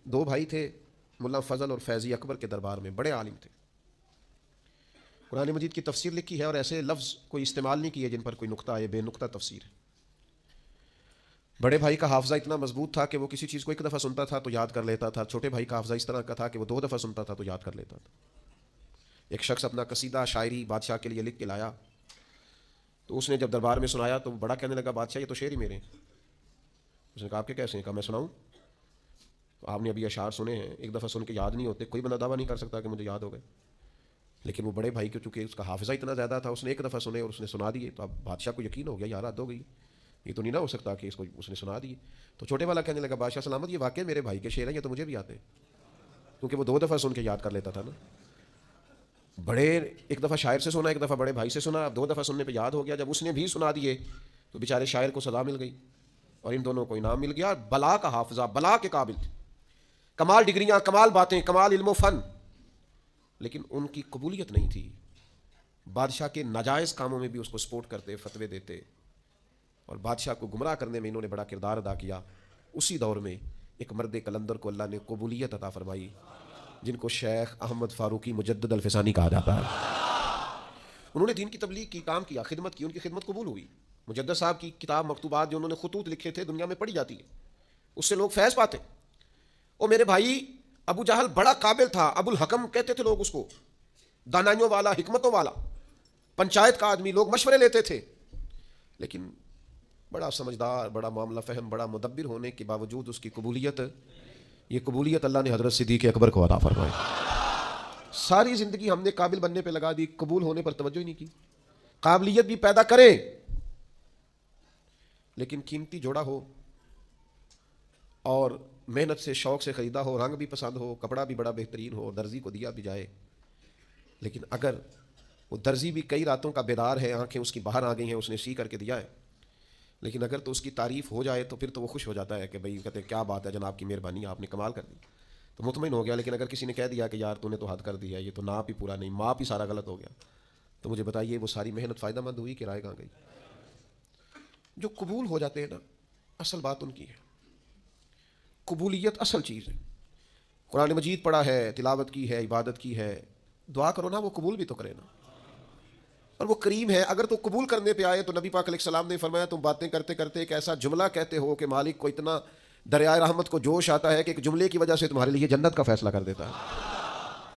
دو بھائی تھے، ملا فضل اور فیضی اکبر کے دربار میں، بڑے عالم تھے. قرآن مجید کی تفسیر لکھی ہے اور ایسے لفظ کوئی استعمال نہیں کیے جن پر کوئی نقطہ آئے، بے نقطہ تفسیر ہے. بڑے بھائی کا حافظہ اتنا مضبوط تھا کہ وہ کسی چیز کو ایک دفعہ سنتا تھا تو یاد کر لیتا تھا. چھوٹے بھائی کا حافظہ اس طرح کا تھا کہ وہ 2 دفعہ سنتا تھا تو یاد کر لیتا تھا. ایک شخص اپنا قصیدہ شاعری بادشاہ کے لیے لکھ کے لایا تو اس نے جب دربار میں سنایا تو بڑا کہنے لگا بادشاہ یہ تو شعر ہی میرے ہیں. اس نے کہا آپ کے کیسے ہیں؟ کہا میں سناؤں. تو آپ نے ابھی اشعار سنے ہیں، ایک دفعہ سن کے یاد نہیں ہوتے، کوئی بندہ دعویٰ نہیں کر سکتا کہ مجھے یاد ہو گئے. لیکن وہ بڑے بھائی کو چونکہ اس کا حافظہ اتنا زیادہ تھا، اس نے ایک دفعہ سنے اور اس نے سنا دیے. تو اب بادشاہ کو یقین ہو گیا یار حد ہو گئی، یہ تو نہیں نہ ہو سکتا کہ اس نے سنا دیے. تو چھوٹے والا کہنے لگا بادشاہ سلامت، یہ واقعی میرے بھائی کے شعر ہیں، یہ تو مجھے بھی آتے ہیں، کیونکہ وہ 2 دفعہ سن کے یاد کر لیتا تھا نا. بڑے ایک دفعہ شاعر سے سنا، ایک دفعہ بڑے بھائی سے سنا، اب 2 دفعہ سننے پہ یاد ہو گیا. جب اس نے بھی سنا دیے تو بیچارے شاعر کو سزا مل گئی اور ان دونوں کو انعام مل گیا. بلا کا حافظہ، بلا کے قابل تھے، کمال ڈگریاں، کمال باتیں، کمال علم و فن، لیکن ان کی قبولیت نہیں تھی. بادشاہ کے ناجائز کاموں میں بھی اس کو سپورٹ کرتے، فتوے دیتے، اور بادشاہ کو گمراہ کرنے میں انہوں نے بڑا کردار ادا کیا. اسی دور میں ایک مرد کلندر کو اللہ نے قبولیت عطا فرمائی جن کو شیخ احمد فاروقی مجدد الفسانی کہا جاتا ہے. انہوں نے دین کی تبلیغ کی، کام کیا، خدمت کی، ان کی خدمت قبول ہوئی. مجدد صاحب کی کتاب مکتوبات جو انہوں نے خطوط لکھے تھے دنیا میں پڑھی جاتی ہے، اس سے لوگ فیض پاتے. اور میرے بھائی ابو جہل بڑا قابل تھا، ابو الحکم کہتے تھے لوگ اس کو، دانائیوں والا، حکمتوں والا، پنچایت کا آدمی، لوگ مشورے لیتے تھے. لیکن بڑا سمجھدار، بڑا معاملہ فہم، بڑا مدبر ہونے کے باوجود اس کی قبولیت، یہ قبولیت اللہ نے حضرت صدیق اکبر کو عطا فرمائی. ساری زندگی ہم نے قابل بننے پہ لگا دی، قبول ہونے پر توجہ ہی نہیں کی. قابلیت بھی پیدا کریں لیکن قیمتی جوڑا ہو اور محنت سے شوق سے خریدا ہو، رنگ بھی پسند ہو، کپڑا بھی بڑا بہترین ہو، درزی کو دیا بھی جائے. لیکن اگر وہ درزی بھی کئی راتوں کا بیدار ہے، آنکھیں اس کی باہر آ گئی ہیں، اس نے سی کر کے دیا ہے، لیکن اگر تو اس کی تعریف ہو جائے تو پھر تو وہ خوش ہو جاتا ہے کہ بھئی کہتے ہیں کیا بات ہے جناب کی مہربانی، آپ نے کمال کر دی، تو مطمئن ہو گیا. لیکن اگر کسی نے کہہ دیا کہ یار تو نے تو حد کر دیا، یہ تو ناپ ہی پورا نہیں، ماپ ہی سارا غلط ہو گیا، تو مجھے بتائیے وہ ساری محنت فائدہ مند ہوئی کہ رائے کہاں گئی؟ جو قبول ہو جاتے ہیں نا، اصل بات ان کی ہے، قبولیت اصل چیز ہے. قرآن مجید پڑھا ہے، تلاوت کی ہے، عبادت کی ہے، دعا کرو نا وہ قبول بھی تو کرے نا. اور وہ کریم ہے، اگر تو قبول کرنے پہ آئے تو نبی پاک علیہ السلام نے فرمایا تم باتیں کرتے کرتے ایک ایسا جملہ کہتے ہو کہ مالک کو اتنا دریائے رحمت کو جوش آتا ہے کہ ایک جملے کی وجہ سے تمہارے لیے جنت کا فیصلہ کر دیتا ہے.